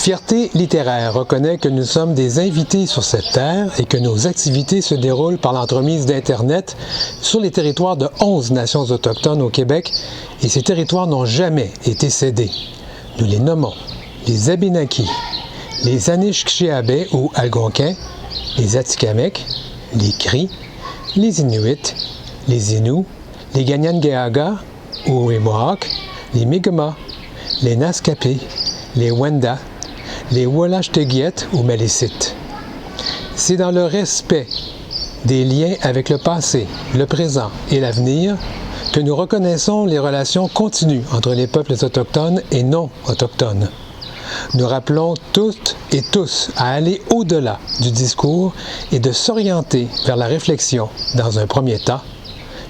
Fierté littéraire reconnaît que nous sommes des invités sur cette terre et que nos activités se déroulent par l'entremise d'Internet sur les territoires de 11 nations autochtones au Québec et ces territoires n'ont jamais été cédés. Nous les nommons les Abénaquis, les Anishinaabe ou Algonquins, les Atikamekw, les Cris, les Inuits, les Inuits, les Kanien'kehá:ka ou les Mohawks, les Mi'kmaq, les Naskapé, les Wendat, les Wolastoqiyik ou Malécites. C'est dans le respect des liens avec le passé, le présent et l'avenir que nous reconnaissons les relations continues entre les peuples autochtones et non autochtones. Nous rappelons toutes et tous à aller au-delà du discours et de s'orienter vers la réflexion dans un premier temps,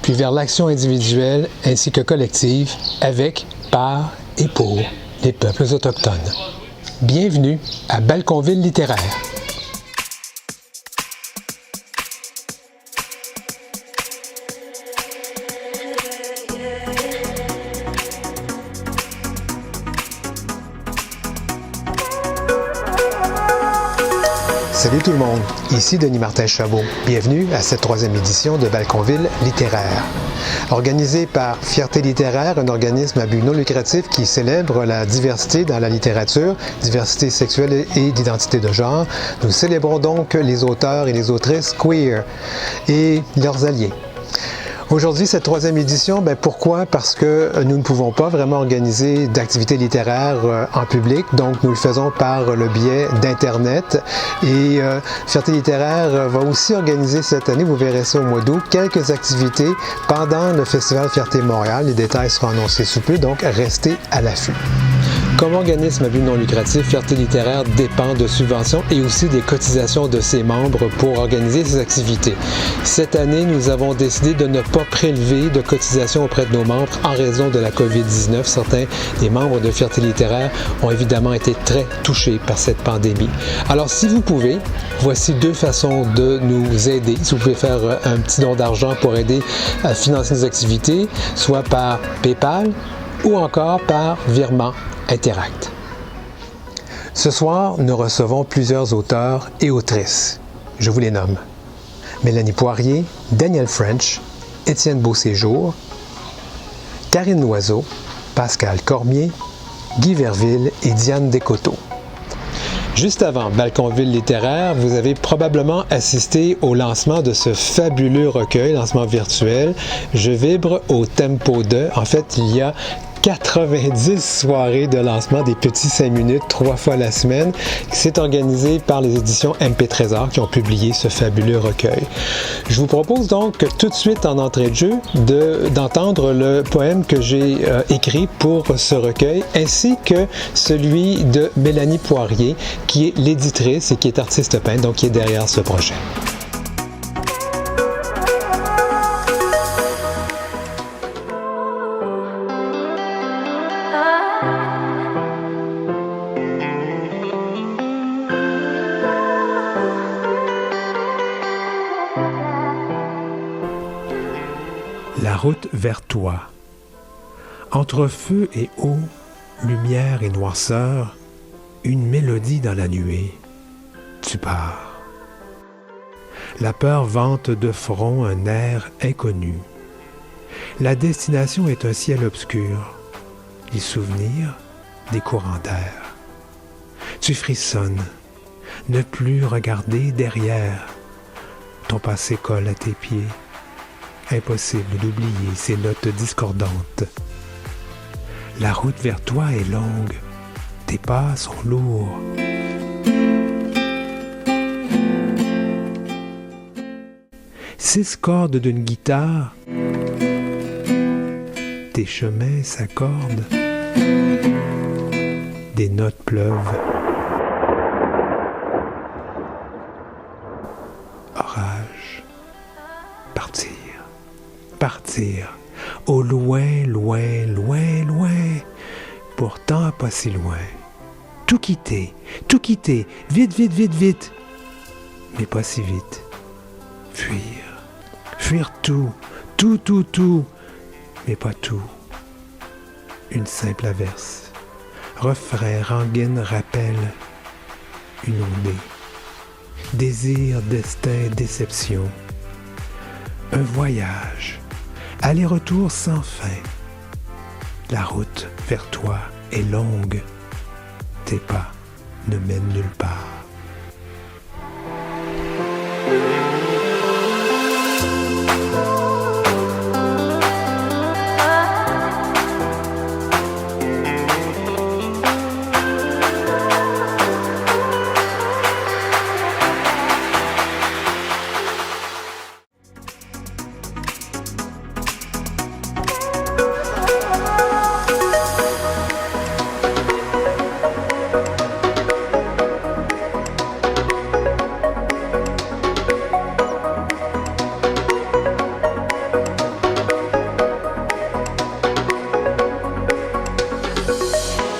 puis vers l'action individuelle ainsi que collective avec, par et pour les peuples autochtones. Bienvenue à Balconville littéraire. Salut tout le monde, ici Denis Martin Chabot. Bienvenue à cette 3e édition de Balconville littéraire. Organisée par Fierté littéraire, un organisme à but non lucratif qui célèbre la diversité dans la littérature, diversité sexuelle et d'identité de genre, nous célébrons donc les auteurs et les autrices queer et leurs alliés. Aujourd'hui, cette 3e édition, pourquoi? Parce que nous ne pouvons pas vraiment organiser d'activités littéraires en public, donc nous le faisons par le biais d'Internet. Et Fierté littéraire va aussi organiser cette année, vous verrez ça au mois d'août, quelques activités pendant le Festival Fierté Montréal. Les détails seront annoncés sous peu, donc restez à l'affût. Comme organisme à but non lucratif, Fierté littéraire dépend de subventions et aussi des cotisations de ses membres pour organiser ses activités. Cette année, nous avons décidé de ne pas prélever de cotisations auprès de nos membres en raison de la COVID-19. Certains des membres de Fierté littéraire ont évidemment été très touchés par cette pandémie. Alors, si vous pouvez, voici 2 façons de nous aider. Si vous pouvez faire un petit don d'argent pour aider à financer nos activités, soit par PayPal ou encore par virement Interact. Ce soir, nous recevons plusieurs auteurs et autrices. Je vous les nomme. Mélanie Poirier, Daniel French, Étienne Beauséjour, Karine Loiseau, Pascal Cormier, Guy Verville et Diane Descoteaux. Juste avant Balconville littéraire, vous avez probablement assisté au lancement de ce fabuleux recueil, lancement virtuel. Je vibre au tempo de. En fait, il y a 90 soirées de lancement des petits 5 minutes 3 fois la semaine. C'est organisé par les éditions MP Trésor qui ont publié ce fabuleux recueil. Je vous propose donc tout de suite en entrée de jeu d'entendre le poème que j'ai écrit pour ce recueil ainsi que celui de Mélanie Poirier qui est l'éditrice et qui est artiste peintre, donc qui est derrière ce projet. La route vers toi. Entre feu et eau, lumière et noirceur, une mélodie dans la nuée. Tu pars. La peur vante de front un air inconnu. La destination est un ciel obscur. Les souvenirs, des courants d'air. Tu frissonnes. Ne plus regarder derrière. Ton passé colle à tes pieds. Impossible d'oublier ces notes discordantes. La route vers toi est longue, tes pas sont lourds. Six cordes d'une guitare, tes chemins s'accordent, des notes pleuvent. Orage, partir. Partir, au loin, loin, loin, loin, pourtant pas si loin. Tout quitter, vite, vite, vite, vite, mais pas si vite. Fuir tout, mais pas tout. Une simple averse, refrain, rengaine, rappel, une ondée. Désir, destin, déception. Un voyage, aller-retour sans fin. La route vers toi est longue. Tes pas ne mènent nulle part.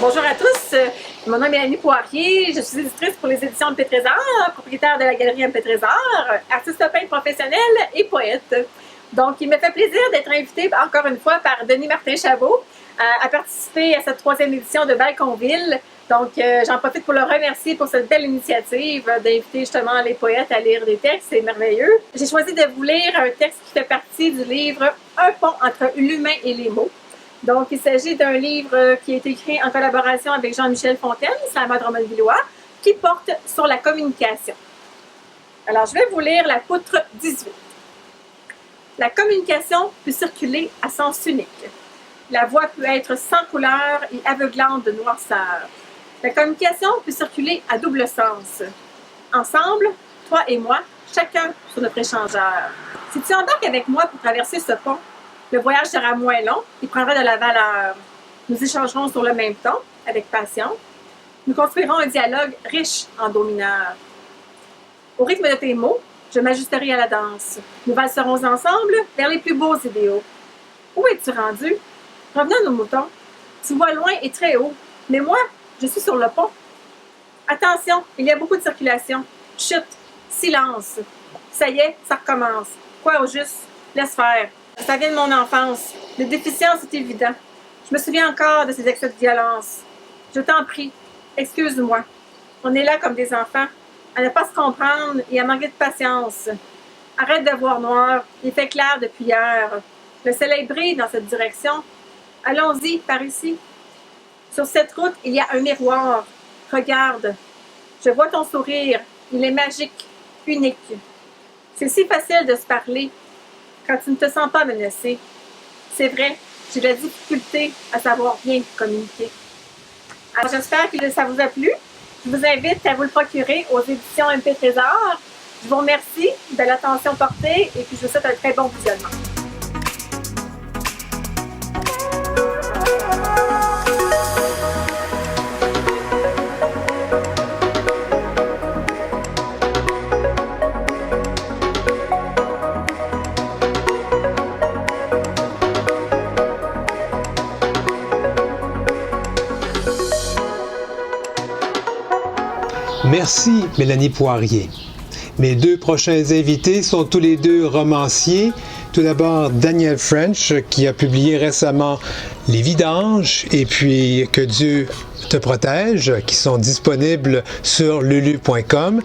Bonjour à tous, mon nom est Mélanie Poirier, je suis éditrice pour les éditions MP Trésor, propriétaire de la galerie MP Trésor, artiste peintre professionnel et poète. Donc, il me fait plaisir d'être invitée encore une fois par Denis Martin-Chabot à participer à cette 3e édition de Balconville. Donc, j'en profite pour le remercier pour cette belle initiative d'inviter justement les poètes à lire des textes, c'est merveilleux. J'ai choisi de vous lire un texte qui fait partie du livre Un pont entre l'humain et les mots. Donc, il s'agit d'un livre qui a été écrit en collaboration avec Jean-Michel Fontaine, Salma Drummond-Villois, qui porte sur la communication. Alors, je vais vous lire la poutre 18. La communication peut circuler à sens unique. La voix peut être sans couleur et aveuglante de noirceur. La communication peut circuler à double sens. Ensemble, toi et moi, chacun sur notre échangeur. Si tu embarques avec moi pour traverser ce pont, le voyage sera moins long et prendra de la valeur. Nous échangerons sur le même ton, avec passion. Nous construirons un dialogue riche en do mineur. Au rythme de tes mots, je m'ajusterai à la danse. Nous valserons ensemble vers les plus beaux idéaux. Où es-tu rendu? Revenons à nos moutons. Tu vois loin et très haut, mais moi, je suis sur le pont. Attention, il y a beaucoup de circulation. Chut, silence. Ça y est, ça recommence. Quoi au juste? Laisse faire. Ça vient de mon enfance. Les déficiences, c'est évident. Je me souviens encore de ces excès de violence. Je t'en prie, excuse-moi. On est là comme des enfants, à ne pas se comprendre et à manquer de patience. Arrête de voir noir, il fait clair depuis hier. Le soleil brille dans cette direction. Allons-y, par ici. Sur cette route, il y a un miroir. Regarde. Je vois ton sourire. Il est magique, unique. C'est si facile de se parler quand tu ne te sens pas menacé. C'est vrai, j'ai de la difficulté à savoir bien communiquer. Alors j'espère que ça vous a plu. Je vous invite à vous le procurer aux éditions MP Trésor. Je vous remercie de l'attention portée et puis je vous souhaite un très bon visionnement. Merci, Mélanie Poirier. Mes deux prochains invités sont tous les deux romanciers. Tout d'abord, Daniel French, qui a publié récemment Les Vidanges et puis Que Dieu te protège, qui sont disponibles sur lulu.com.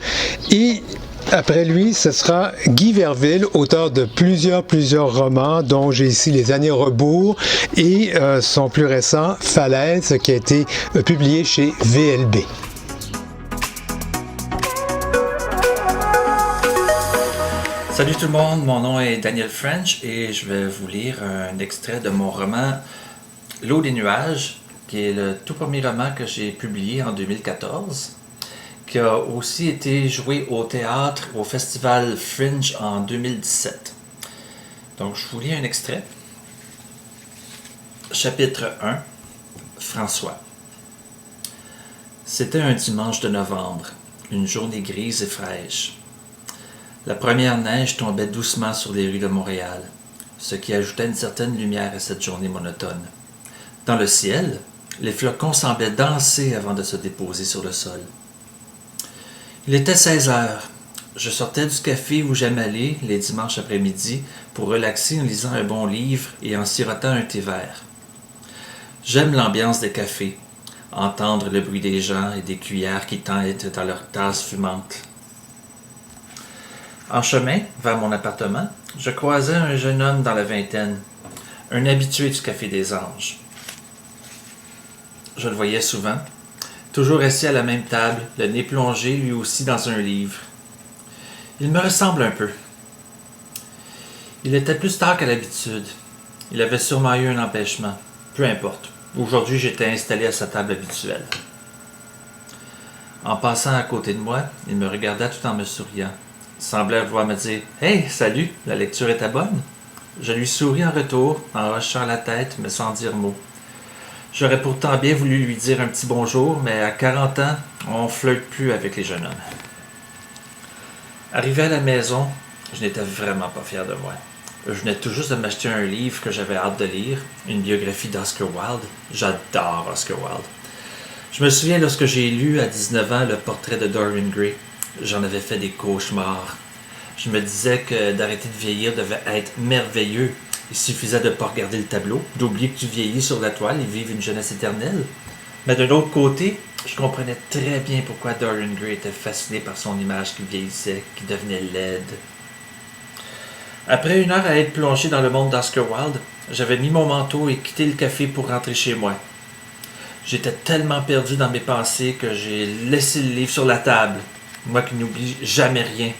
Et après lui, ce sera Guy Verville, auteur de plusieurs romans, dont j'ai ici Les Années Rebours et son plus récent, Falaise, qui a été publié chez VLB. Salut tout le monde, mon nom est Daniel French et je vais vous lire un extrait de mon roman L'eau des nuages, qui est le tout premier roman que j'ai publié en 2014, qui a aussi été joué au théâtre au Festival Fringe en 2017. Donc je vous lis un extrait. Chapitre 1, François. C'était un dimanche de novembre, une journée grise et fraîche. La première neige tombait doucement sur les rues de Montréal, ce qui ajoutait une certaine lumière à cette journée monotone. Dans le ciel, les flocons semblaient danser avant de se déposer sur le sol. Il était 16 heures. Je sortais du café où j'aime aller les dimanches après-midi pour relaxer en lisant un bon livre et en sirotant un thé vert. J'aime l'ambiance des cafés. entendre le bruit des gens et des cuillères qui têtent dans leurs tasses fumantes. En chemin, vers mon appartement, je croisais un jeune homme dans la vingtaine, un habitué du Café des Anges. Je le voyais souvent, toujours assis à la même table, le nez plongé lui aussi dans un livre. Il me ressemble un peu. Il était plus tard qu'à l'habitude. Il avait sûrement eu un empêchement. Peu importe. Aujourd'hui, j'étais installé à sa table habituelle. En passant à côté de moi, il me regardait tout en me souriant. Il semblait vouloir me dire « Hey, salut, la lecture était bonne? » Je lui souris en retour, en hochant la tête, mais sans dire mot. J'aurais pourtant bien voulu lui dire un petit bonjour, mais à 40 ans, on flirte plus avec les jeunes hommes. Arrivé à la maison, je n'étais vraiment pas fier de moi. Je venais tout juste de m'acheter un livre que j'avais hâte de lire, une biographie d'Oscar Wilde. J'adore Oscar Wilde. Je me souviens lorsque j'ai lu à 19 ans le portrait de Dorian Gray. J'en avais fait des cauchemars. Je me disais que d'arrêter de vieillir devait être merveilleux. Il suffisait de ne pas regarder le tableau, d'oublier que tu vieillis sur la toile et vivre une jeunesse éternelle. Mais d'un autre côté, je comprenais très bien pourquoi Dorian Gray était fasciné par son image qui vieillissait, qui devenait laide. Après une heure à être plongé dans le monde d'Oscar Wilde, j'avais mis mon manteau et quitté le café pour rentrer chez moi. J'étais tellement perdu dans mes pensées que j'ai laissé le livre sur la table, moi qui n'oublie jamais rien.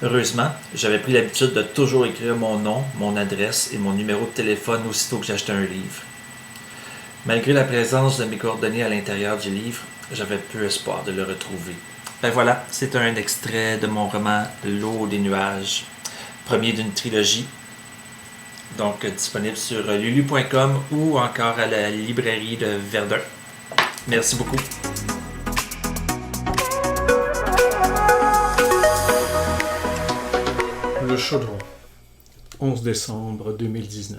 Heureusement, j'avais pris l'habitude de toujours écrire mon nom, mon adresse et mon numéro de téléphone aussitôt que j'achetais un livre. Malgré la présence de mes coordonnées à l'intérieur du livre, j'avais peu espoir de le retrouver. Ben voilà, c'est un extrait de mon roman « L'eau des nuages », premier d'une trilogie, donc disponible sur lulu.com ou encore à la librairie de Verdun. Merci beaucoup. Le chaudron, 11 décembre 2019.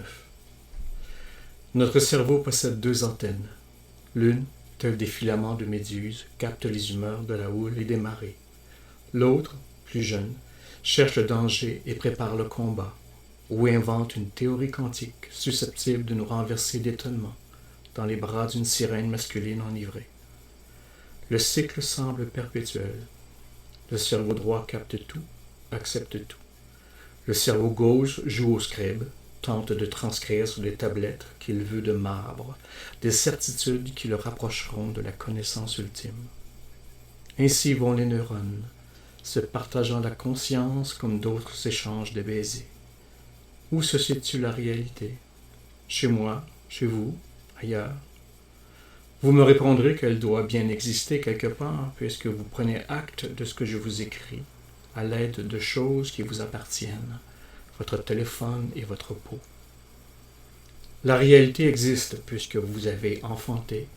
Notre cerveau possède deux antennes. L'une, telle des filaments de méduse, capte les humeurs de la houle et des marées. L'autre, plus jeune, cherche le danger et prépare le combat, ou invente une théorie quantique susceptible de nous renverser d'étonnement dans les bras d'une sirène masculine enivrée. Le cycle semble perpétuel. Le cerveau droit capte tout, accepte tout. Le cerveau gauche joue au scribe, tente de transcrire sur des tablettes qu'il veut de marbre, des certitudes qui le rapprocheront de la connaissance ultime. Ainsi vont les neurones, se partageant la conscience comme d'autres s'échangent des baisers. Où se situe la réalité? Chez moi, chez vous, ailleurs? Vous me répondrez qu'elle doit bien exister quelque part, puisque vous prenez acte de ce que je vous écris, à l'aide de choses qui vous appartiennent, votre téléphone et votre peau. La réalité existe puisque vous avez enfanté,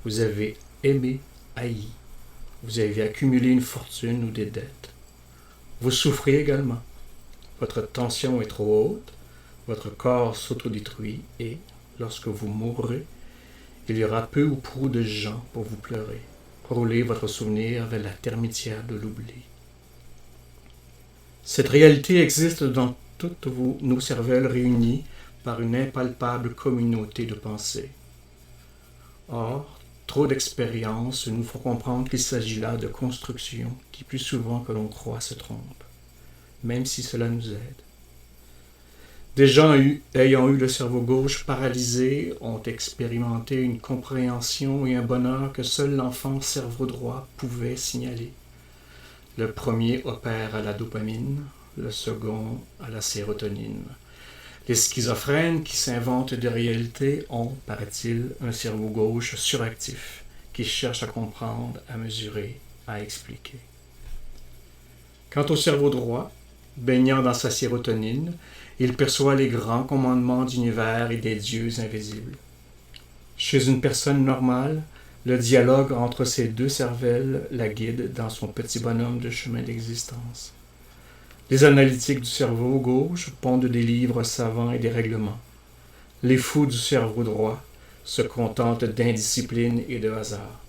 vous avez aimé, haï, vous avez accumulé une fortune ou des dettes. Vous souffrez également. Votre tension est trop haute, votre corps s'autodétruit et, lorsque vous mourrez, il y aura peu ou prou de gens pour vous pleurer, rouler votre souvenir vers la termitière de l'oubli. Cette réalité existe dans toutes nos cervelles réunies par une impalpable communauté de pensées. Or, trop d'expériences nous font comprendre qu'il s'agit là de constructions qui, plus souvent que l'on croit, se trompent, même si cela nous aide. Des gens ayant eu le cerveau gauche paralysé ont expérimenté une compréhension et un bonheur que seul l'enfant cerveau droit pouvait signaler. Le premier opère à la dopamine, le second à la sérotonine. Les schizophrènes qui s'inventent des réalités ont, paraît-il, un cerveau gauche suractif qui cherche à comprendre, à mesurer, à expliquer. Quant au cerveau droit, baignant dans sa sérotonine, il perçoit les grands commandements d'univers et des dieux invisibles. Chez une personne normale, le dialogue entre ces deux cervelles la guide dans son petit bonhomme de chemin d'existence. Les analytiques du cerveau gauche pondent des livres savants et des règlements. Les fous du cerveau droit se contentent d'indiscipline et de hasard.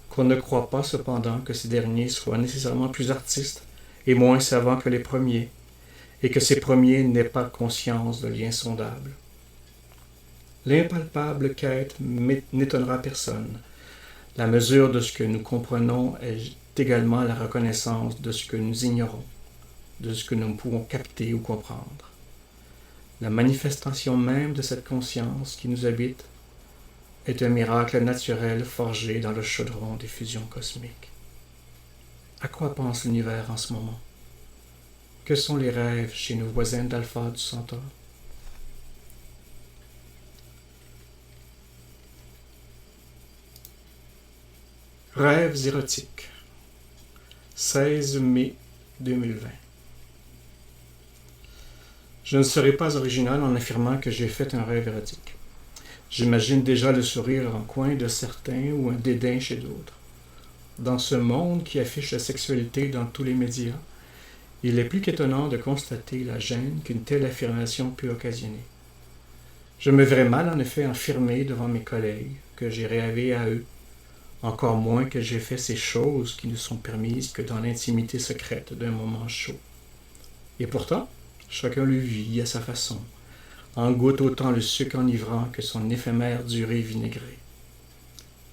Qu'on ne croit pas cependant que ces derniers soient nécessairement plus artistes et moins savants que les premiers, et que ces premiers n'aient pas conscience de l'insondable. L'impalpable quête n'étonnera personne. La mesure de ce que nous comprenons est également la reconnaissance de ce que nous ignorons, de ce que nous pouvons capter ou comprendre. La manifestation même de cette conscience qui nous habite est un miracle naturel forgé dans le chaudron des fusions cosmiques. À quoi pense l'univers en ce moment? Que sont les rêves chez nos voisins d'Alpha du Centaure? Rêves érotiques. 16 mai 2020. Je ne serai pas original en affirmant que j'ai fait un rêve érotique. J'imagine déjà le sourire en coin de certains ou un dédain chez d'autres. Dans ce monde qui affiche la sexualité dans tous les médias, il est plus qu'étonnant de constater la gêne qu'une telle affirmation peut occasionner. Je me verrais mal en effet affirmer devant mes collègues que j'ai rêvé à eux, encore moins que j'ai fait ces choses qui ne sont permises que dans l'intimité secrète d'un moment chaud. Et pourtant, chacun le vit à sa façon, en goûte autant le sucre enivrant que son éphémère durée vinaigrée.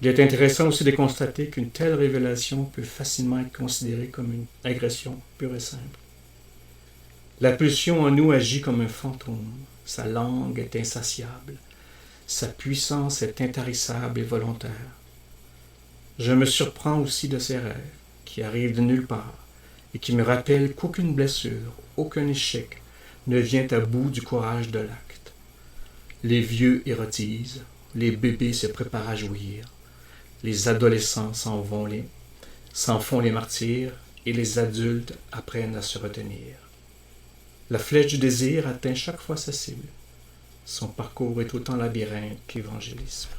Il est intéressant aussi de constater qu'une telle révélation peut facilement être considérée comme une agression pure et simple. La pulsion en nous agit comme un fantôme, sa langue est insatiable, sa puissance est intarissable et volontaire. Je me surprends aussi de ces rêves, qui arrivent de nulle part, et qui me rappellent qu'aucune blessure, aucun échec ne vient à bout du courage de l'acte. Les vieux érotisent, les bébés se préparent à jouir, les adolescents s'en font les martyrs, et les adultes apprennent à se retenir. La flèche du désir atteint chaque fois sa cible. Son parcours est autant labyrinthe qu'évangélisme.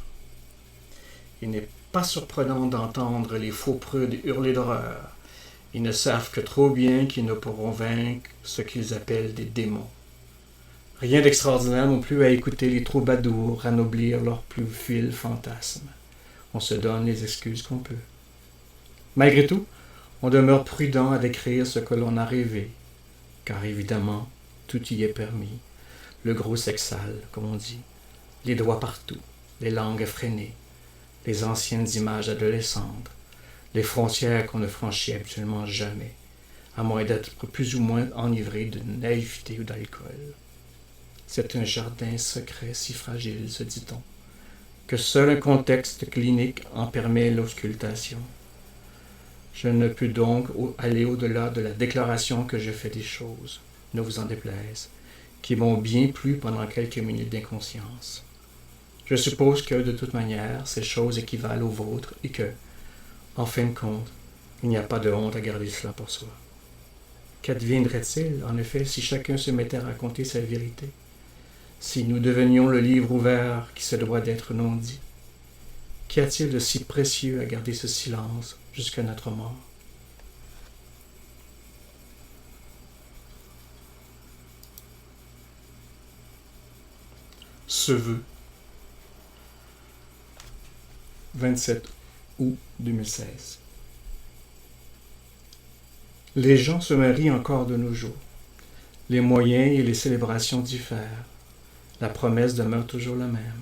Il n'est pas surprenant d'entendre les faux prudes hurler d'horreur. Ils ne savent que trop bien qu'ils ne pourront vaincre ce qu'ils appellent des démons. Rien d'extraordinaire non plus à écouter les troubadours ranoblir leurs plus vils fantasmes. On se donne les excuses qu'on peut. Malgré tout, on demeure prudent à décrire ce que l'on a rêvé, car évidemment, tout y est permis. Le gros sexe sale, comme on dit, les doigts partout, les langues effrénées, les anciennes images adolescentes, les frontières qu'on ne franchit habituellement jamais, à moins d'être plus ou moins enivré de naïveté ou d'alcool. C'est un jardin secret si fragile, se dit-on, que seul un contexte clinique en permet l'auscultation. Je ne peux donc aller au-delà de la déclaration que je fais des choses, ne vous en déplaise, qui m'ont bien plu pendant quelques minutes d'inconscience. Je suppose que, de toute manière, ces choses équivalent aux vôtres et que, en fin de compte, il n'y a pas de honte à garder cela pour soi. Qu'adviendrait-il, en effet, si chacun se mettait à raconter sa vérité? Si nous devenions le livre ouvert qui se doit d'être non dit? Qu'y a-t-il de si précieux à garder ce silence jusqu'à notre mort? Ce vœu. 27 août 2016. Les gens se marient encore de nos jours. Les moyens et les célébrations diffèrent. La promesse demeure toujours la même.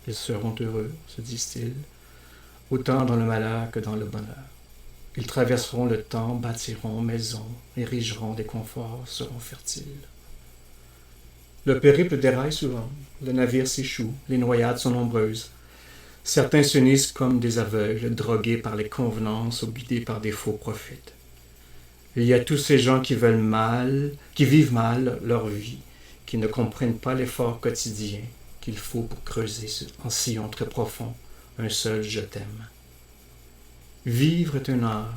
Ils seront heureux, se disent-ils, autant dans le malheur que dans le bonheur. Ils traverseront le temps, bâtiront maisons, érigeront des conforts, seront fertiles. Le périple déraille souvent, le navire s'échoue, les noyades sont nombreuses. Certains s'unissent comme des aveugles, drogués par les convenances ou guidés par des faux prophètes. Il y a tous ces gens qui vivent mal leur vie, qui ne comprennent pas l'effort quotidien qu'il faut pour creuser en sillon très profond un seul « je t'aime ». Vivre est un art.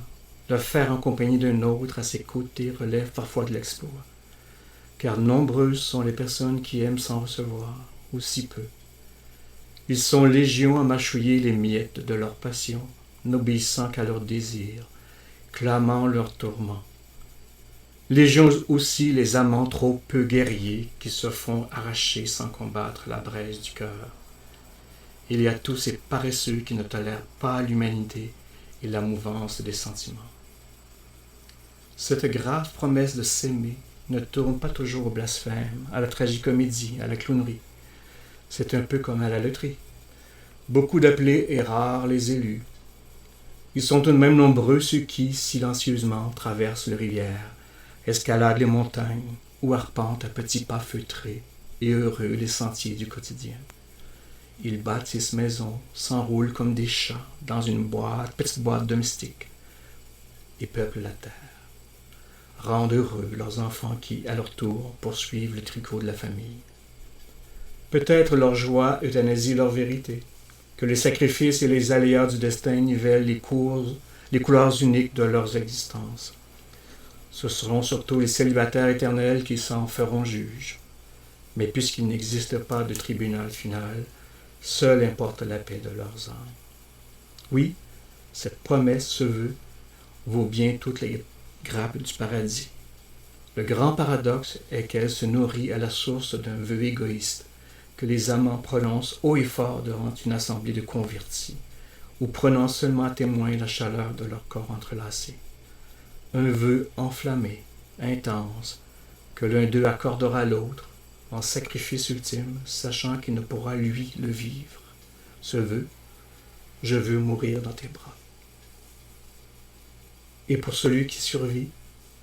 Le faire en compagnie d'un autre à ses côtés relève parfois de l'exploit, car nombreuses sont les personnes qui aiment sans recevoir, ou si peu. Ils sont légions à mâchouiller les miettes de leur passion, n'obéissant qu'à leurs désirs, clamant leurs tourments. Légions aussi les amants trop peu guerriers qui se font arracher sans combattre la braise du cœur. Il y a tous ces paresseux qui ne tolèrent pas l'humanité et la mouvance des sentiments. Cette grave promesse de s'aimer ne tourne pas toujours au blasphème, à la tragicomédie, à la clownerie. C'est un peu comme à la loterie. Beaucoup d'appelés et rares les élus. Ils sont tout de même nombreux ceux qui, silencieusement, traversent les rivières, escaladent les montagnes ou arpentent à petits pas feutrés et heureux les sentiers du quotidien. Ils bâtissent maisons, s'enroulent comme des chats dans une petite boîte domestique et peuplent la terre. Rendent heureux leurs enfants qui, à leur tour, poursuivent le tricot de la famille. Peut-être leur joie euthanasie leur vérité, que les sacrifices et les aléas du destin nivellent les couleurs uniques de leurs existences. Ce seront surtout les célibataires éternels qui s'en feront juges. Mais puisqu'il n'existe pas de tribunal final, seul importe la paix de leurs âmes. Oui, cette promesse, ce vœu, vaut bien toutes les grappes du paradis. Le grand paradoxe est qu'elle se nourrit à la source d'un vœu égoïste que les amants prononcent haut et fort devant une assemblée de convertis, ou prenant seulement à témoin la chaleur de leur corps entrelacés. Un vœu enflammé, intense, que l'un d'eux accordera à l'autre, en sacrifice ultime, sachant qu'il ne pourra lui le vivre. Ce vœu, je veux mourir dans tes bras. Et pour celui qui survit,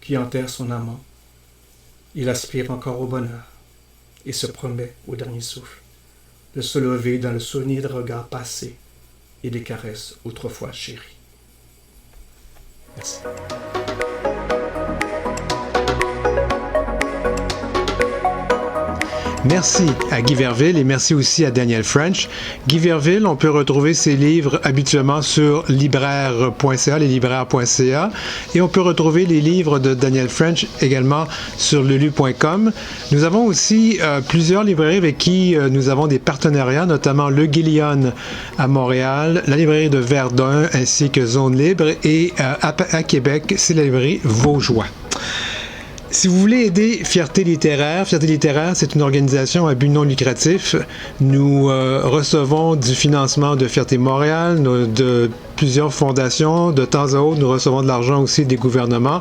qui enterre son amant, il aspire encore au bonheur et se promet au dernier souffle de se lever dans le souvenir des regards passés et des caresses autrefois chéries. Merci. Merci à Guy Verville et merci aussi à Daniel French. Guy Verville, on peut retrouver ses livres habituellement sur libraire.ca, leslibraires.ca, et on peut retrouver les livres de Daniel French également sur lulu.com. Nous avons aussi plusieurs librairies avec qui nous avons des partenariats, notamment Le Guillon à Montréal, la librairie de Verdun ainsi que Zone Libre, et à Québec, c'est la librairie Vaugeois. Si vous voulez aider Fierté littéraire, c'est une organisation à but non lucratif. Nous recevons du financement de Fierté Montréal, de plusieurs fondations. De temps à autre, nous recevons de l'argent aussi des gouvernements.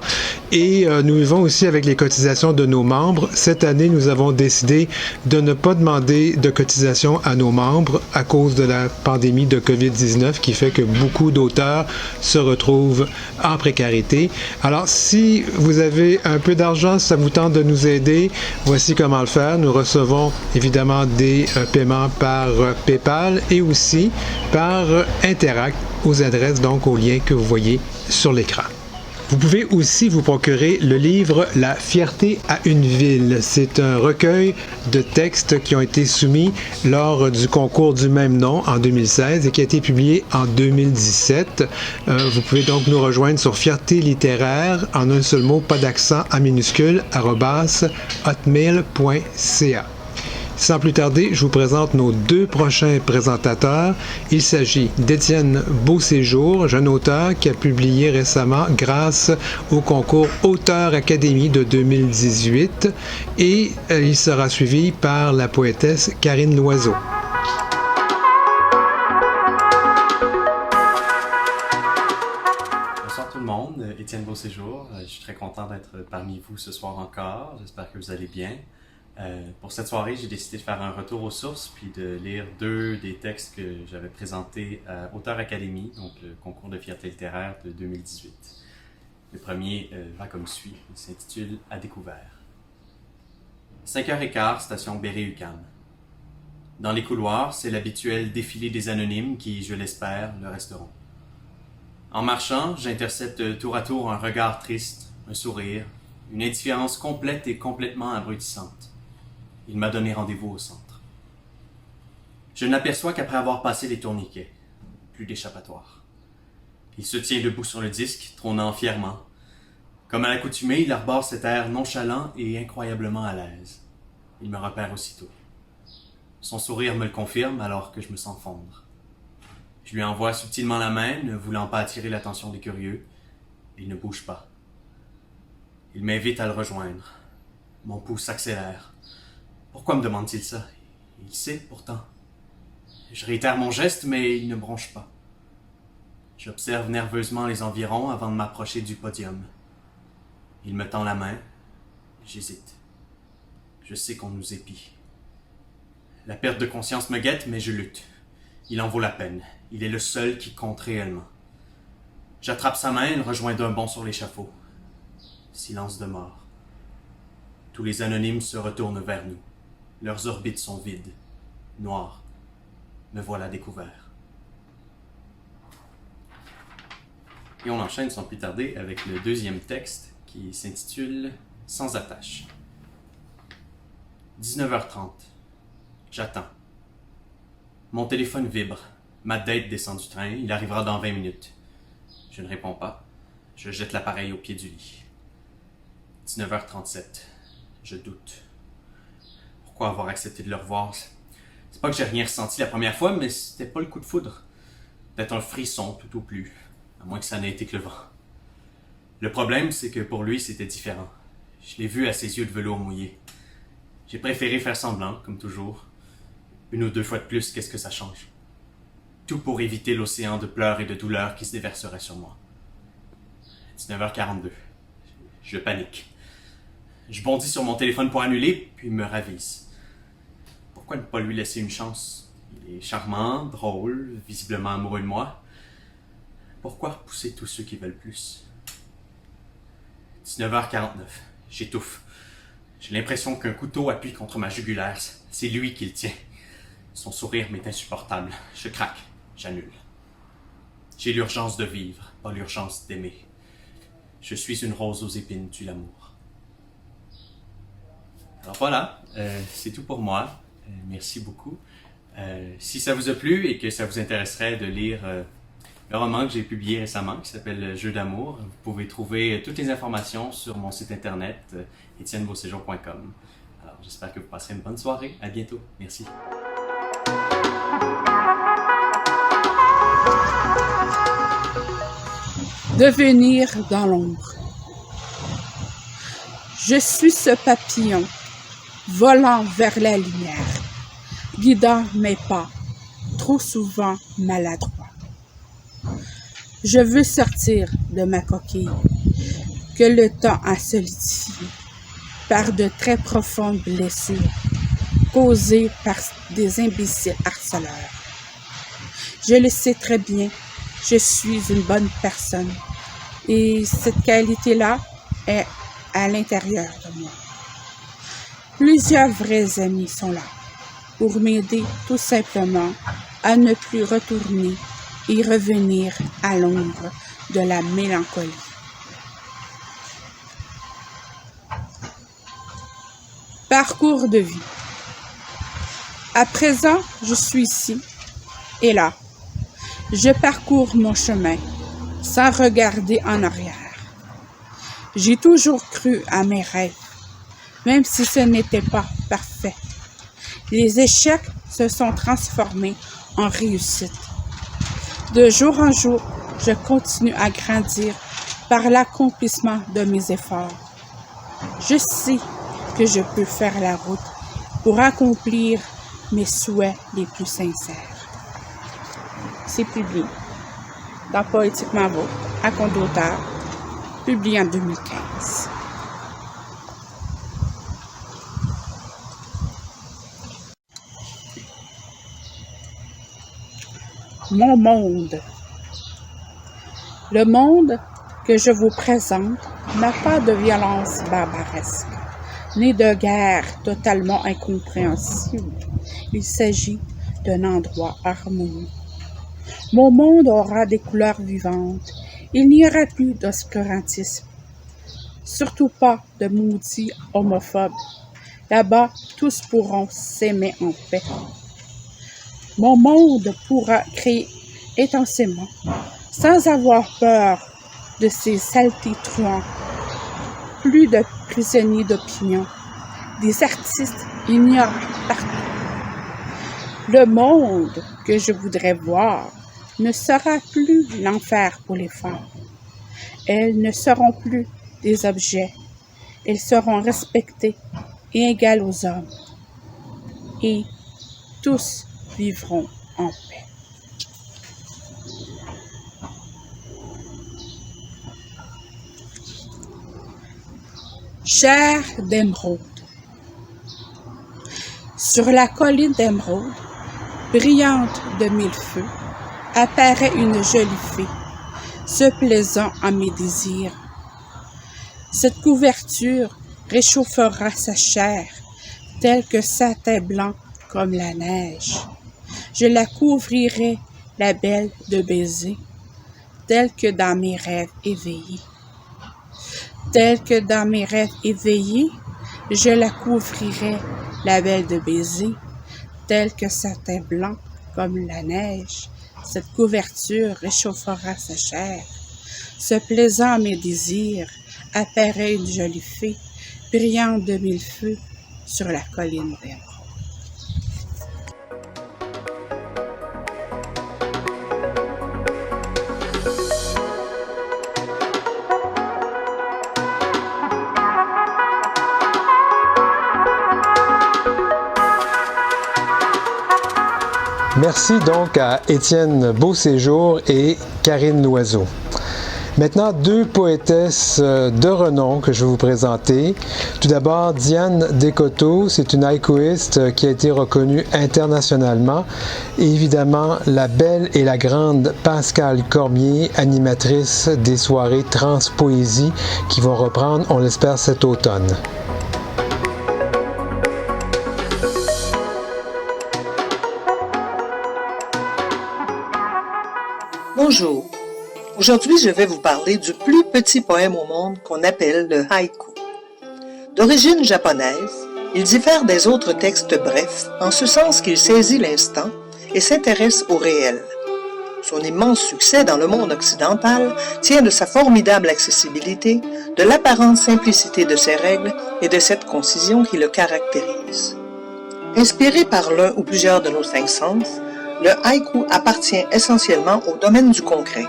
Et nous vivons aussi avec les cotisations de nos membres. Cette année, nous avons décidé de ne pas demander de cotisation à nos membres à cause de la pandémie de COVID-19 qui fait que beaucoup d'auteurs se retrouvent en précarité. Alors, si vous avez un peu d'argent, si ça vous tente de nous aider, voici comment le faire. Nous recevons évidemment des paiements par PayPal et aussi par Interact aux adresses, donc aux liens que vous voyez sur l'écran. Vous pouvez aussi vous procurer le livre La fierté à une ville. C'est un recueil de textes qui ont été soumis lors du concours du même nom en 2016 et qui a été publié en 2017. Vous pouvez donc nous rejoindre sur Fierté littéraire, en un seul mot, pas d'accent, en minuscule, @hotmail.ca. Sans plus tarder, je vous présente nos deux prochains présentateurs. Il s'agit d'Étienne Beauséjour, jeune auteur qui a publié récemment grâce au concours Auteur Académie de 2018, et il sera suivi par la poétesse Karine Loiseau. Bonsoir tout le monde, Étienne Beauséjour. Je suis très content d'être parmi vous ce soir encore. J'espère que vous allez bien. Pour cette soirée, j'ai décidé de faire un retour aux sources puis de lire deux des textes que j'avais présentés à Auteur Académie, donc le concours de fierté littéraire de 2018. Le premier va comme suit, il s'intitule « À découvert ». 5h15, station Berry-UQAM. Dans les couloirs, c'est l'habituel défilé des anonymes qui, je l'espère, le resteront. En marchant, j'intercepte tour à tour un regard triste, un sourire, une indifférence complète et complètement abrutissante. Il m'a donné rendez-vous au centre. Je n'aperçois qu'après avoir passé les tourniquets. Plus d'échappatoire. Il se tient debout sur le disque, trônant fièrement. Comme à l'accoutumée, il arbore cet air nonchalant et incroyablement à l'aise. Il me repère aussitôt. Son sourire me le confirme alors que je me sens fondre. Je lui envoie subtilement la main, ne voulant pas attirer l'attention des curieux. Il ne bouge pas. Il m'invite à le rejoindre. Mon pouls s'accélère. Pourquoi me demande-t-il ça? Il sait, pourtant. Je réitère mon geste, mais il ne bronche pas. J'observe nerveusement les environs avant de m'approcher du podium. Il me tend la main. J'hésite. Je sais qu'on nous épie. La perte de conscience me guette, mais je lutte. Il en vaut la peine. Il est le seul qui compte réellement. J'attrape sa main et le rejoins d'un bond sur l'échafaud. Silence de mort. Tous les anonymes se retournent vers nous. Leurs orbites sont vides, noires. Me voilà découvert. Et on enchaîne sans plus tarder avec le deuxième texte qui s'intitule « Sans attache ». 19h30. J'attends. Mon téléphone vibre. Ma date descend du train. Il arrivera dans 20 minutes. Je ne réponds pas. Je jette l'appareil au pied du lit. 19h37. Je doute. Pourquoi avoir accepté de le revoir? C'est pas que j'ai rien ressenti la première fois, mais c'était pas le coup de foudre. Peut-être un frisson tout au plus. À moins que ça n'ait été que le vent. Le problème, c'est que pour lui, c'était différent. Je l'ai vu à ses yeux de velours mouillés. J'ai préféré faire semblant, comme toujours. Une ou deux fois de plus, qu'est-ce que ça change? Tout pour éviter l'océan de pleurs et de douleurs qui se déverserait sur moi. 19h42. Je panique. Je bondis sur mon téléphone pour annuler, puis me ravise. Pourquoi ne pas lui laisser une chance? Il est charmant, drôle, visiblement amoureux de moi. Pourquoi repousser tous ceux qui veulent plus? 19h49. J'étouffe. J'ai l'impression qu'un couteau appuie contre ma jugulaire. C'est lui qui le tient. Son sourire m'est insupportable. Je craque. J'annule. J'ai l'urgence de vivre, pas l'urgence d'aimer. Je suis une rose aux épines du l'amour. Alors voilà, c'est tout pour moi. Merci beaucoup. Si ça vous a plu et que ça vous intéresserait de lire le roman que j'ai publié récemment qui s'appelle Jeux d'amour, vous pouvez trouver toutes les informations sur mon site internet etiennebeauséjour.com. Alors j'espère que vous passerez une bonne soirée. À bientôt. Merci. Devenir dans l'ombre. Je suis ce papillon volant vers la lumière, guidant mes pas, trop souvent maladroits. Je veux sortir de ma coquille que le temps a solidifiée par de très profondes blessures causées par des imbéciles harceleurs. Je le sais très bien, je suis une bonne personne et cette qualité-là est à l'intérieur de moi. Plusieurs vrais amis sont là pour m'aider tout simplement à ne plus retourner et revenir à l'ombre de la mélancolie. Parcours de vie. À présent, je suis ici et là. Je parcours mon chemin sans regarder en arrière. J'ai toujours cru à mes rêves, même si ce n'était pas parfait. Les échecs se sont transformés en réussite. De jour en jour, je continue à grandir par l'accomplissement de mes efforts. Je sais que je peux faire la route pour accomplir mes souhaits les plus sincères. C'est publié dans Poétiquement Vôtre, à compte d'auteur, publié en 2015. Mon monde. Le monde que je vous présente n'a pas de violence barbaresque, ni de guerre totalement incompréhensible. Il s'agit d'un endroit harmonieux. Mon monde aura des couleurs vivantes. Il n'y aura plus d'obscurantisme. Surtout pas de maudits homophobes. Là-bas, tous pourront s'aimer en paix. Mon monde pourra créer intensément, sans avoir peur de ces saletés truands. Plus de prisonniers d'opinion. Des artistes, il y en a partout. Le monde que je voudrais voir ne sera plus l'enfer pour les femmes. Elles ne seront plus des objets. Elles seront respectées et égales aux hommes. Et tous vivront en paix. Chair d'émeraude. Sur la colline d'émeraude, brillante de mille feux, apparaît une jolie fée, se plaisant à mes désirs. Cette couverture réchauffera sa chair, telle que satin blanc comme la neige. Je la couvrirai, la belle, de baisers, telle que dans mes rêves éveillés. Telle que dans mes rêves éveillés, je la couvrirai, la belle de baisers, telle que satin blanc comme la neige. Cette couverture réchauffera sa chair. Se plaisant à mes désirs, apparaît une jolie fée, brillante de mille feux sur la colline d'émeraude. Merci donc à Étienne Beauséjour et Karine Loiseau. Maintenant, deux poétesses de renom que je vais vous présenter. Tout d'abord, Diane Descoteaux, c'est une haïkuiste qui a été reconnue internationalement. Et évidemment, la belle et la grande Pascale Cormier, animatrice des soirées Transpoésie qui vont reprendre, on l'espère, cet automne. Bonjour. Aujourd'hui, je vais vous parler du plus petit poème au monde qu'on appelle le haïku. D'origine japonaise, il diffère des autres textes brefs en ce sens qu'il saisit l'instant et s'intéresse au réel. Son immense succès dans le monde occidental tient de sa formidable accessibilité, de l'apparente simplicité de ses règles et de cette concision qui le caractérise. Inspiré par l'un ou plusieurs de nos cinq sens, le haïku appartient essentiellement au domaine du concret.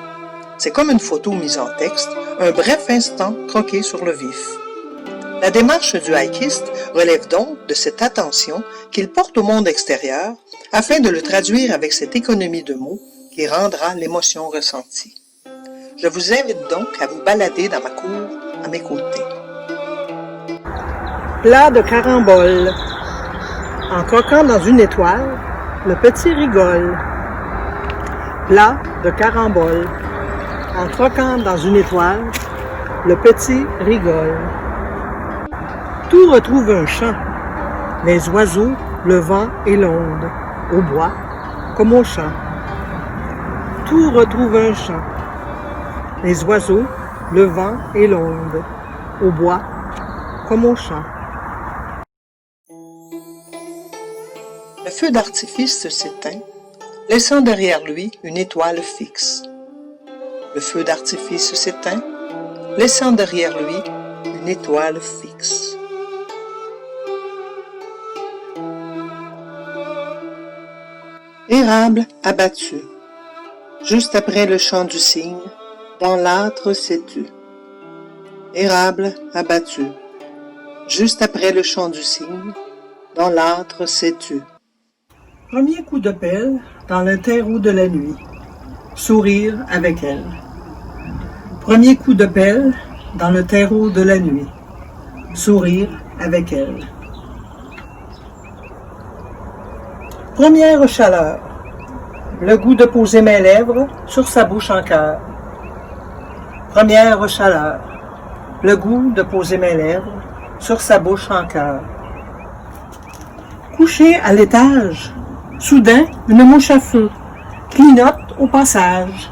C'est comme une photo mise en texte, un bref instant croqué sur le vif. La démarche du haïkiste relève donc de cette attention qu'il porte au monde extérieur afin de le traduire avec cette économie de mots qui rendra l'émotion ressentie. Je vous invite donc à vous balader dans ma cour à mes côtés. Plat de carambole. En croquant dans une étoile, le petit rigole. Plat de carambole. En croquant dans une étoile, le petit rigole. Tout retrouve un chant. Les oiseaux, le vent et l'onde, au bois comme au champ. Tout retrouve un chant. Les oiseaux, le vent et l'onde, au bois comme au champ. Le feu d'artifice s'éteint, laissant derrière lui une étoile fixe. Le feu d'artifice s'éteint, laissant derrière lui une étoile fixe. Érable abattu, juste après le chant du cygne, dans l'âtre s'est tu. Érable abattu, juste après le chant du cygne, dans l'âtre s'est tu. Premier coup de pelle dans le terreau de la nuit. Sourire avec elle. Premier coup de pelle dans le terreau de la nuit. Sourire avec elle. Première chaleur. Le goût de poser mes lèvres sur sa bouche en cœur. Première chaleur. Le goût de poser mes lèvres sur sa bouche en cœur. Couché à l'étage. Soudain, une mouche à feu clignote au passage.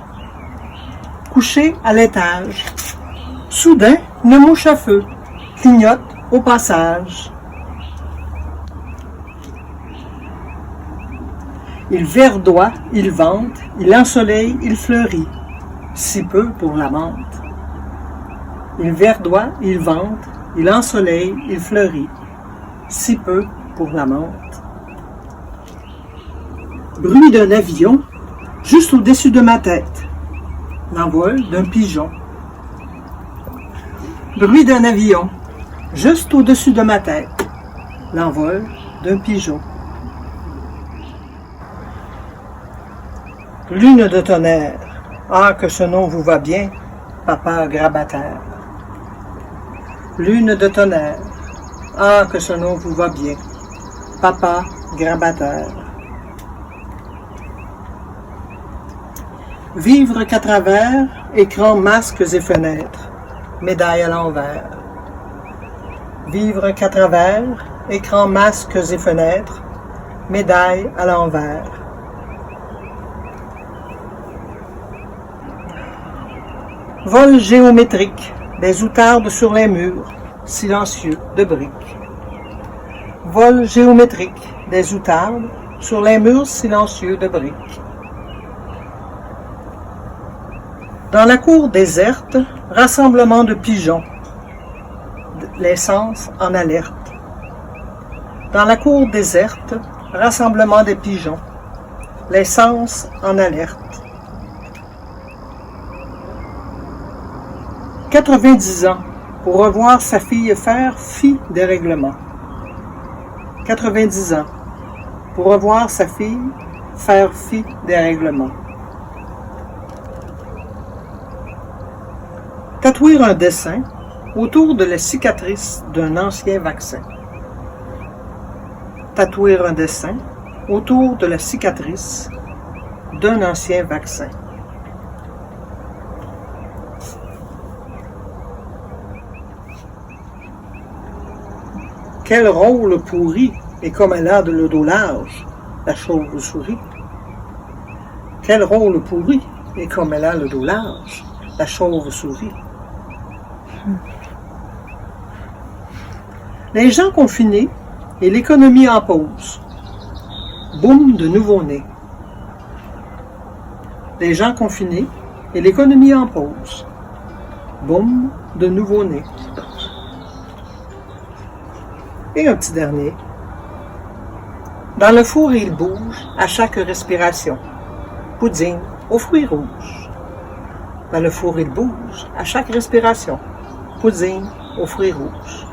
Couché à l'étage. Soudain, une mouche à feu clignote au passage. Il verdoie, il vente, il ensoleille, il fleurit. Si peu pour la menthe. Il verdoie, il vente, il ensoleille, il fleurit. Si peu pour la menthe. Bruit d'un avion, juste au-dessus de ma tête. L'envol d'un pigeon. Bruit d'un avion, juste au-dessus de ma tête. L'envol d'un pigeon. Lune de tonnerre, ah que ce nom vous va bien, papa grabataire. Lune de tonnerre, ah que ce nom vous va bien, papa grabataire. Vivre qu'à travers, écrans, masques et fenêtres, médaille à l'envers. Vivre qu'à travers, écrans, masques et fenêtres, médaille à l'envers. Vol géométrique, des outardes sur les murs, silencieux de briques. Vol géométrique, des outardes sur les murs silencieux de briques. Dans la cour déserte, rassemblement de pigeons, l'essence en alerte. Dans la cour déserte, rassemblement des pigeons, l'essence en alerte. 90 ans pour revoir sa fille faire fi des règlements. 90 ans pour revoir sa fille faire fi des règlements. Tatouer un dessin autour de la cicatrice d'un ancien vaccin. Tatouer un dessin autour de la cicatrice d'un ancien vaccin. Quel rôle pourri et comme elle a de le dos large, la chauve-souris. Quel rôle pourri et comme elle a le dos large, la chauve-souris. Les gens confinés et l'économie en pause. Boum de nouveau-nés. Les gens confinés et l'économie en pause. Boum de nouveau-nés. Et un petit dernier. Dans le four, il bouge à chaque respiration. Pudding aux fruits rouges. Dans le four, il bouge à chaque respiration. Pudding aux fruits rouges.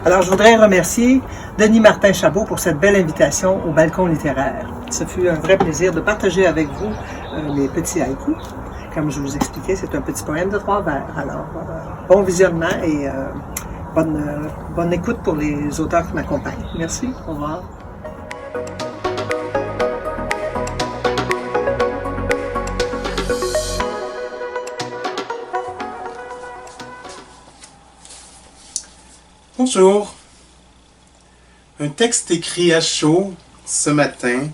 Alors, je voudrais remercier Denis Martin Chabot pour cette belle invitation au balcon littéraire. Ce fut un vrai plaisir de partager avec vous mes petits haïkus. Comme je vous expliquais, c'est un petit poème de 3 vers. Alors, bon visionnement et bonne écoute pour les auteurs qui m'accompagnent. Merci, au revoir. Bonjour. Un texte écrit à chaud ce matin,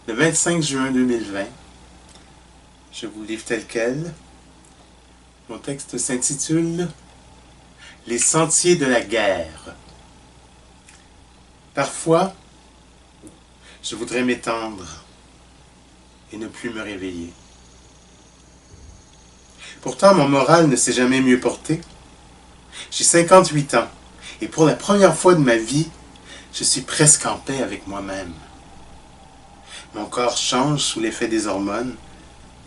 le 25 juin 2020. Je vous livre tel quel. Mon texte s'intitule « Les sentiers de la guerre ». Parfois, je voudrais m'étendre et ne plus me réveiller. Pourtant, mon moral ne s'est jamais mieux porté. J'ai 58 ans. Et pour la première fois de ma vie, je suis presque en paix avec moi-même. Mon corps change sous l'effet des hormones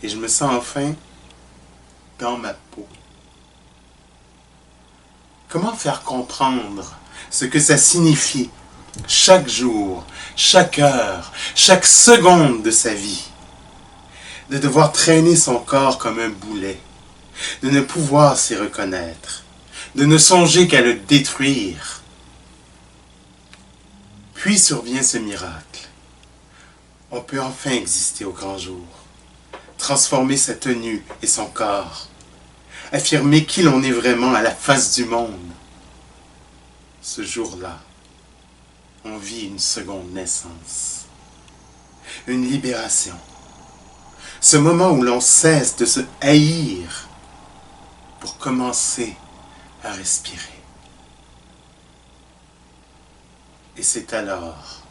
et je me sens enfin dans ma peau. Comment faire comprendre ce que ça signifie chaque jour, chaque heure, chaque seconde de sa vie? De devoir traîner son corps comme un boulet, de ne pouvoir s'y reconnaître, de ne songer qu'à le détruire. Puis survient ce miracle. On peut enfin exister au grand jour, transformer sa tenue et son corps, affirmer qui l'on est vraiment à la face du monde. Ce jour-là, on vit une seconde naissance, une libération. Ce moment où l'on cesse de se haïr pour commencer à respirer. Et c'est alors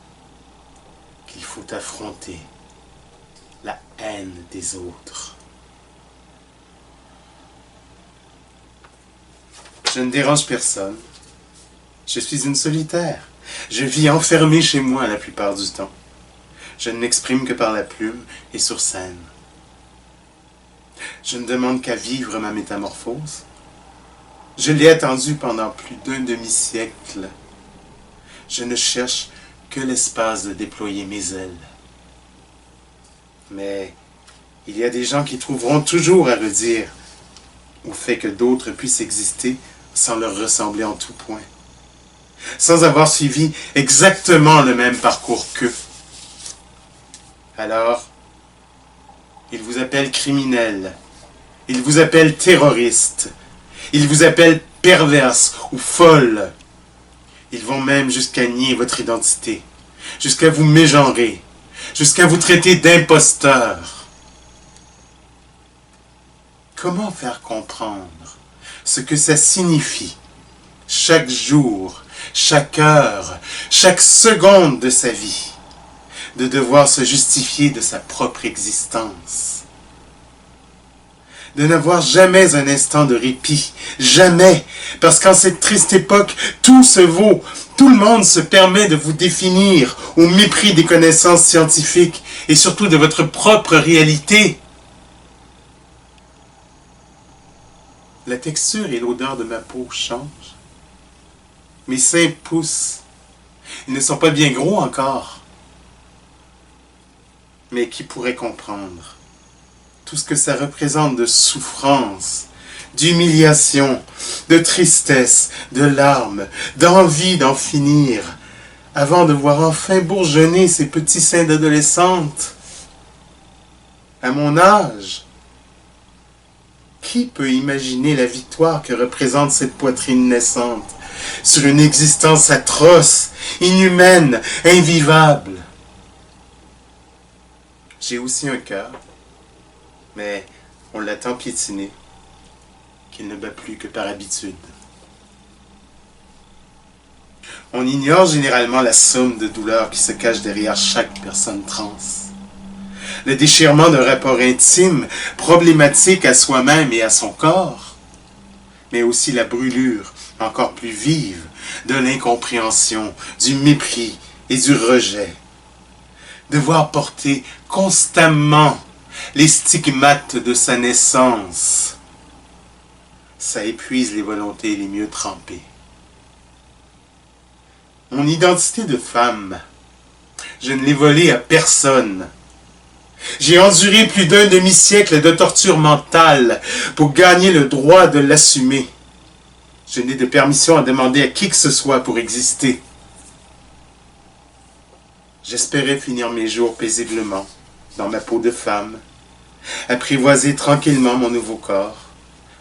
qu'il faut affronter la haine des autres. Je ne dérange personne. Je suis une solitaire. Je vis enfermée chez moi la plupart du temps. Je ne m'exprime que par la plume et sur scène. Je ne demande qu'à vivre ma métamorphose. Je l'ai attendue pendant plus d'un demi-siècle. Je ne cherche que l'espace de déployer mes ailes. Mais il y a des gens qui trouveront toujours à redire au fait que d'autres puissent exister sans leur ressembler en tout point. sans avoir suivi exactement le même parcours qu'eux. Alors, ils vous appellent criminel, ils vous appellent terroriste, ils vous appellent perverse ou folle. Ils vont même jusqu'à nier votre identité, jusqu'à vous mégenrer, jusqu'à vous traiter d'imposteur. Comment faire comprendre ce que ça signifie, chaque jour, chaque heure, chaque seconde de sa vie, de devoir se justifier de sa propre existence, de n'avoir jamais un instant de répit, jamais, parce qu'en cette triste époque, tout se vaut, tout le monde se permet de vous définir au mépris des connaissances scientifiques et surtout de votre propre réalité. La texture et l'odeur de ma peau changent. Mes seins poussent. Ils ne sont pas bien gros encore. Mais qui pourrait comprendre tout ce que ça représente de souffrance, d'humiliation, de tristesse, de larmes, d'envie d'en finir, avant de voir enfin bourgeonner ces petits seins d'adolescente. À mon âge, qui peut imaginer la victoire que représente cette poitrine naissante sur une existence atroce, inhumaine, invivable? J'ai aussi un cœur, mais on l'a tant piétiné qu'il ne bat plus que par habitude. On ignore généralement la somme de douleurs qui se cache derrière chaque personne trans. Le déchirement d'un rapport intime, problématique à soi-même et à son corps, mais aussi la brûlure, encore plus vive, de l'incompréhension, du mépris et du rejet. Devoir porter constamment les stigmates de sa naissance, ça épuise les volontés les mieux trempées. Mon identité de femme, je ne l'ai volée à personne. J'ai enduré plus d'un demi-siècle de torture mentale pour gagner le droit de l'assumer. Je n'ai de permission à demander à qui que ce soit pour exister. J'espérais finir mes jours paisiblement, dans ma peau de femme, apprivoiser tranquillement mon nouveau corps,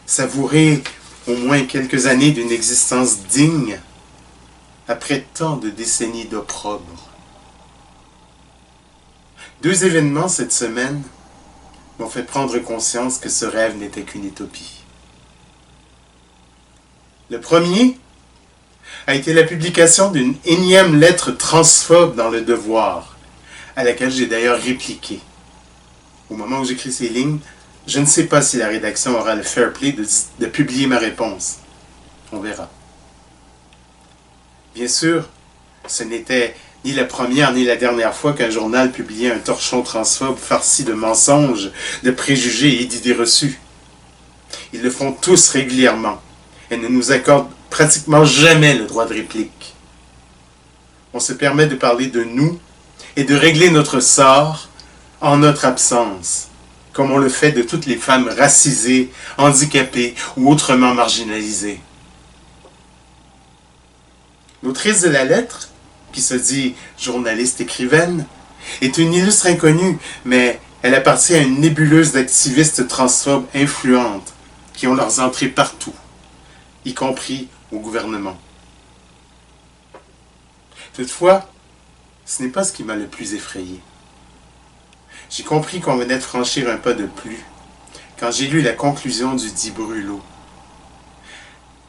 savourer au moins quelques années d'une existence digne, après tant de décennies d'opprobre. 2 événements cette semaine m'ont fait prendre conscience que ce rêve n'était qu'une utopie. Le premier a été la publication d'une énième lettre transphobe dans Le Devoir, à laquelle j'ai d'ailleurs répliqué. Au moment où j'écris ces lignes, je ne sais pas si la rédaction aura le fair play de publier ma réponse. On verra. Bien sûr, ce n'était ni la première ni la dernière fois qu'un journal publiait un torchon transphobe farci de mensonges, de préjugés et d'idées reçues. Ils le font tous régulièrement et ne nous accordent pratiquement jamais le droit de réplique. On se permet de parler de nous et de régler notre sort en notre absence, comme on le fait de toutes les femmes racisées, handicapées ou autrement marginalisées. L'autrice de la lettre, qui se dit journaliste écrivaine, est une illustre inconnue, mais elle appartient à une nébuleuse d'activistes transphobes influentes qui ont leurs entrées partout, y compris au gouvernement. Toutefois, ce n'est pas ce qui m'a le plus effrayé. J'ai compris qu'on venait de franchir un pas de plus quand j'ai lu la conclusion du dit Brûlot.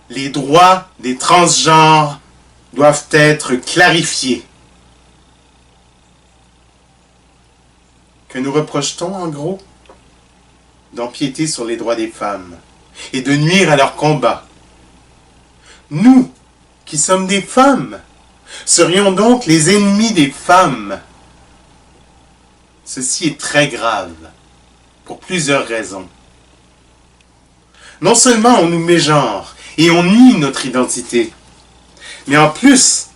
Les droits des transgenres doivent être clarifiés. Que nous reproche-t-on en gros? D'empiéter sur les droits des femmes et de nuire à leur combat. Nous, qui sommes des femmes, serions donc les ennemis des femmes. Ceci est très grave, pour plusieurs raisons. Non seulement on nous mégenre et on nie notre identité, mais en plus,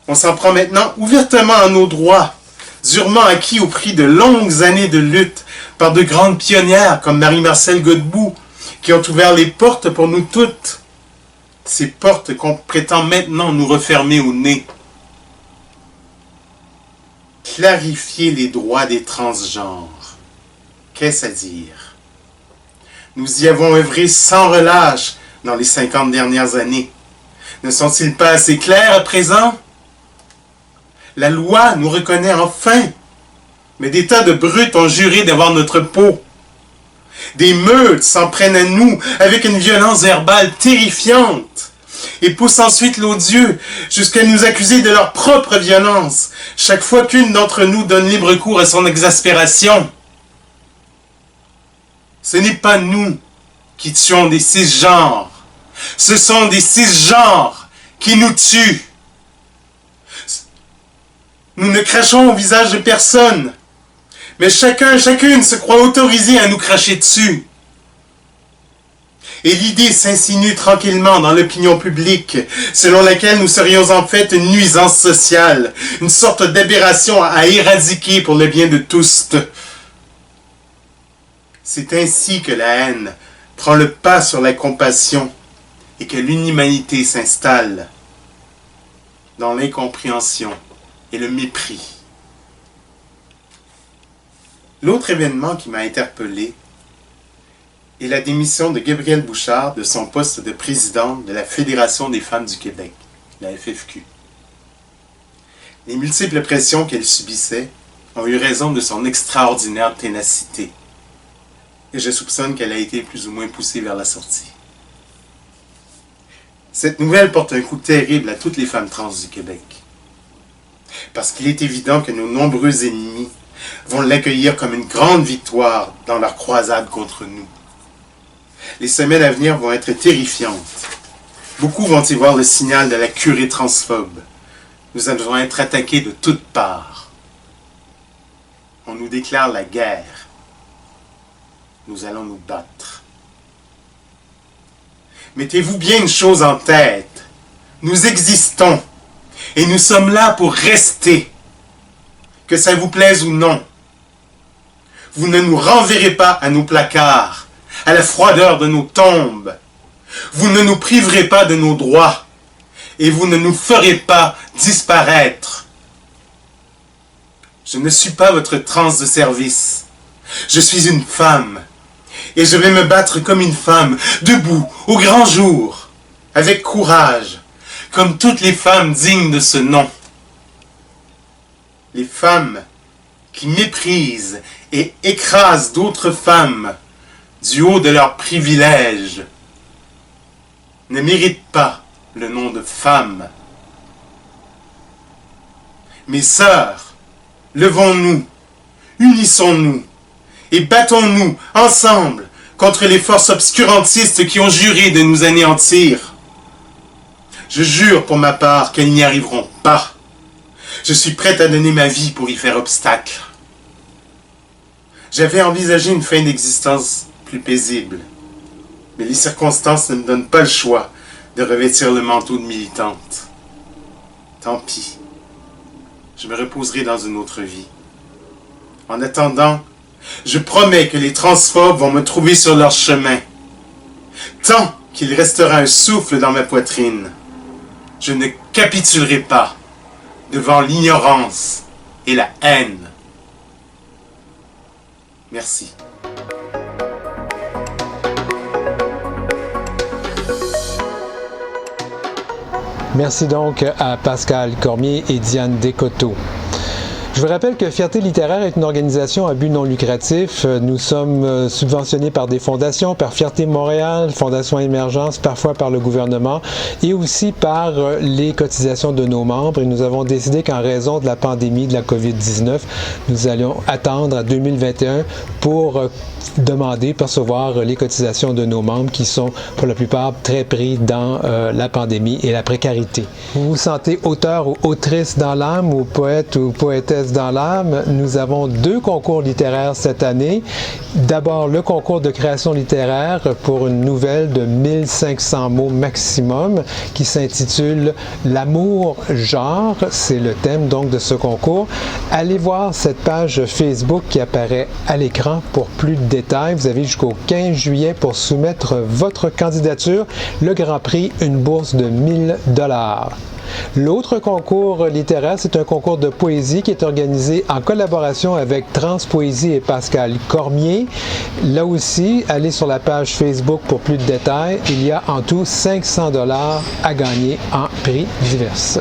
on s'en prend maintenant ouvertement à nos droits, durement acquis au prix de longues années de lutte par de grandes pionnières comme Marie-Marcelle Godbout, qui ont ouvert les portes pour nous toutes. ces portes qu'on prétend maintenant nous refermer au nez. Clarifier les droits des transgenres. Qu'est-ce à dire? Nous y avons œuvré sans relâche dans les 50 dernières années. Ne sont-ils pas assez clairs à présent? La loi nous reconnaît enfin, mais des tas de brutes ont juré d'avoir notre peau. Des meutes s'en prennent à nous avec une violence verbale terrifiante et poussent ensuite l'odieux jusqu'à nous accuser de leur propre violence chaque fois qu'une d'entre nous donne libre cours à son exaspération. Ce n'est pas nous qui tuons des cisgenres. Ce sont des cisgenres qui nous tuent. Nous ne crachons au visage de personne, mais chacune se croit autorisée à nous cracher dessus. Et l'idée s'insinue tranquillement dans l'opinion publique, selon laquelle nous serions en fait une nuisance sociale, une sorte d'aberration à éradiquer pour le bien de tous. C'est ainsi que la haine prend le pas sur la compassion et que l'inhumanité s'installe dans l'incompréhension et le mépris. L'autre événement qui m'a interpellé est la démission de Gabrielle Bouchard de son poste de présidente de la Fédération des femmes du Québec, la FFQ. Les multiples pressions qu'elle subissait ont eu raison de son extraordinaire ténacité, et je soupçonne qu'elle a été plus ou moins poussée vers la sortie. Cette nouvelle porte un coup terrible à toutes les femmes trans du Québec, parce qu'il est évident que nos nombreux ennemis vont l'accueillir comme une grande victoire dans leur croisade contre nous. Les semaines à venir vont être terrifiantes. Beaucoup vont y voir le signal de la curée transphobe. Nous allons être attaqués de toutes parts. On nous déclare la guerre. Nous allons nous battre. Mettez-vous bien une chose en tête. Nous existons. Et nous sommes là pour rester. Que ça vous plaise ou non. Vous ne nous renverrez pas à nos placards, à la froideur de nos tombes. Vous ne nous priverez pas de nos droits. Et vous ne nous ferez pas disparaître. Je ne suis pas votre transe de service. Je suis une femme. Et je vais me battre comme une femme, debout, au grand jour, avec courage, comme toutes les femmes dignes de ce nom. Les femmes qui méprisent et écrasent d'autres femmes du haut de leurs privilèges ne méritent pas le nom de femme. Mes sœurs, levons-nous, unissons-nous et battons-nous ensemble contre les forces obscurantistes qui ont juré de nous anéantir. Je jure pour ma part qu'elles n'y arriveront pas. Je suis prête à donner ma vie pour y faire obstacle. J'avais envisagé une fin d'existence plus paisible, mais les circonstances ne me donnent pas le choix de revêtir le manteau de militante. Tant pis. Je me reposerai dans une autre vie. En attendant, je promets que les transphobes vont me trouver sur leur chemin. Tant qu'il restera un souffle dans ma poitrine, je ne capitulerai pas devant l'ignorance et la haine. Merci. Merci donc à Pascal Cormier et Diane Descoteaux. Je vous rappelle que Fierté littéraire est une organisation à but non lucratif. Nous sommes subventionnés par des fondations, par Fierté Montréal, Fondation Émergence, parfois par le gouvernement et aussi par les cotisations de nos membres. Et nous avons décidé qu'en raison de la pandémie de la COVID-19, nous allions attendre à 2021 pour demander, percevoir les cotisations de nos membres qui sont pour la plupart très pris dans la pandémie et la précarité. Vous vous sentez auteur ou autrice dans l'âme ou poète ou poétesse reste dans l'âme, nous avons 2 concours littéraires cette année. D'abord, le concours de création littéraire pour une nouvelle de 1500 mots maximum qui s'intitule « L'amour genre ». C'est le thème donc de ce concours. Allez voir cette page Facebook qui apparaît à l'écran pour plus de détails. Vous avez jusqu'au 15 juillet pour soumettre votre candidature. Le Grand Prix, une bourse de 1000 $. L'autre concours littéraire, c'est un concours de poésie qui est organisé en collaboration avec Transpoésie et Pascal Cormier. Là aussi, allez sur la page Facebook pour plus de détails. Il y a en tout 500 $ à gagner en prix divers.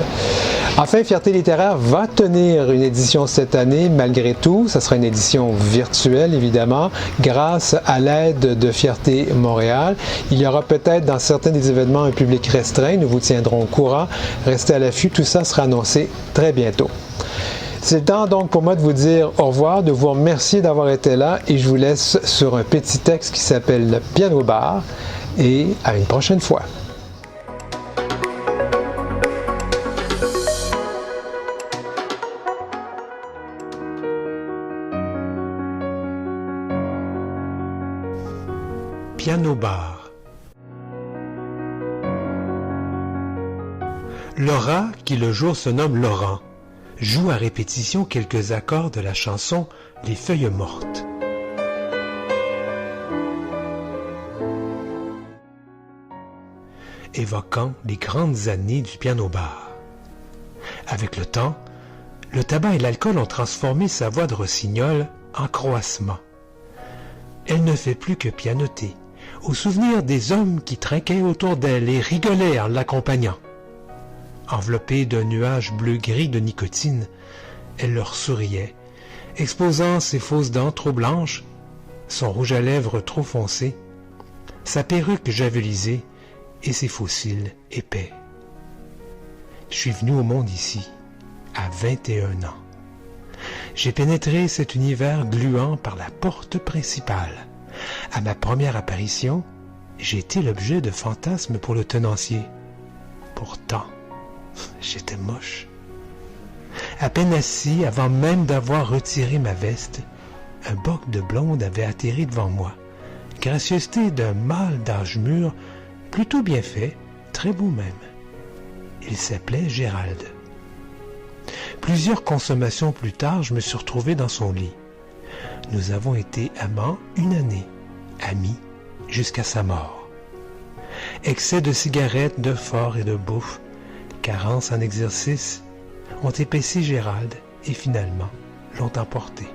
Enfin, Fierté littéraire va tenir une édition cette année, malgré tout. Ça sera une édition virtuelle, évidemment, grâce à l'aide de Fierté Montréal. Il y aura peut-être dans certains des événements un public restreint. Nous vous tiendrons au courant. Restez à l'affût, tout ça sera annoncé très bientôt. C'est le temps donc pour moi de vous dire au revoir, de vous remercier d'avoir été là et je vous laisse sur un petit texte qui s'appelle « Piano bar » et à une prochaine fois. Piano bar. Laura, qui le jour se nomme Laurent, joue à répétition quelques accords de la chanson « Les feuilles mortes ». Évoquant les grandes années du piano bar. Avec le temps, le tabac et l'alcool ont transformé sa voix de rossignol en croassement. Elle ne fait plus que pianoter, au souvenir des hommes qui trinquaient autour d'elle et rigolaient en l'accompagnant. Enveloppée d'un nuage bleu-gris de nicotine, elle leur souriait, exposant ses fausses dents trop blanches, son rouge à lèvres trop foncé, sa perruque javelisée et ses faux cils épais. Je suis venu au monde ici, à 21 ans. J'ai pénétré cet univers gluant par la porte principale. À ma première apparition, j'ai été l'objet de fantasmes pour le tenancier. Pourtant, j'étais moche. À peine assis, avant même d'avoir retiré ma veste, un boc de blonde avait atterri devant moi. Gracieuseté d'un mâle d'âge mûr, plutôt bien fait, très beau même. Il s'appelait Gérald. Plusieurs consommations plus tard, je me suis retrouvé dans son lit. Nous avons été amants 1 année, amis jusqu'à sa mort. Excès de cigarettes, de fort et de bouffe, carence en exercice, ont épaissi Gérald et finalement l'ont emporté.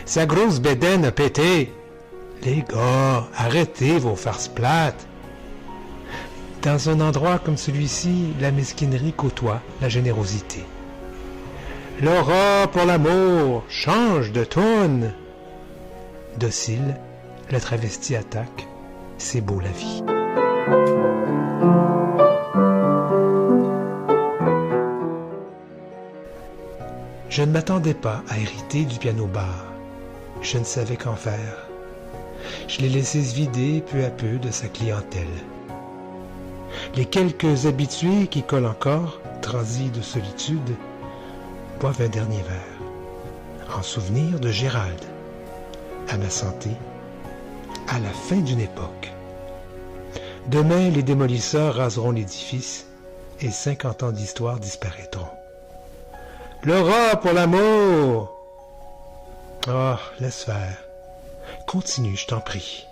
Sa grosse bédaine a pété. Les gars, arrêtez vos farces plates. Dans un endroit comme celui-ci, la mesquinerie côtoie la générosité. Laura, pour l'amour, change de toune. Docile, le travesti attaque. C'est beau la vie. Je ne m'attendais pas à hériter du piano bar. Je ne savais qu'en faire. Je l'ai laissé se vider peu à peu de sa clientèle. Les quelques habitués qui collent encore, transis de solitude, boivent un dernier verre, en souvenir de Gérald, à ma santé, à la fin d'une époque. Demain, les démolisseurs raseront l'édifice et 50 ans d'histoire disparaîtront. Laura, pour l'amour! Oh, laisse faire. Continue, je t'en prie.